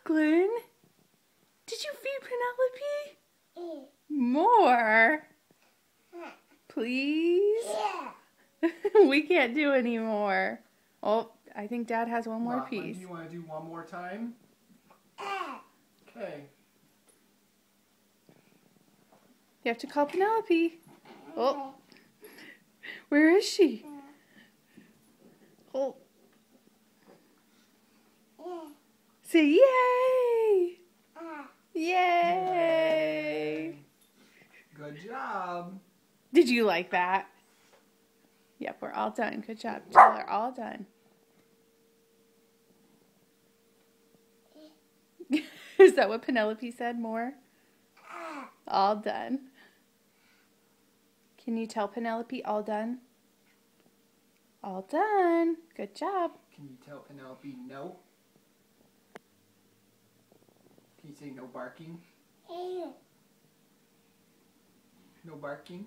Lachlan, did you feed Penelope? More? Please? We can't do any more. Oh, I think Dad has one more piece. You want to do one more time? Okay. You have to call Penelope. Oh, where is she? Oh. Say yay! Yay! Good job. Did you like that? Yep, we're all done. Good job. Tell her all done. Is that what Penelope said? More? All done. Can you tell Penelope all done? All done. Good job. Can you tell Penelope no? Can you say no barking? No barking?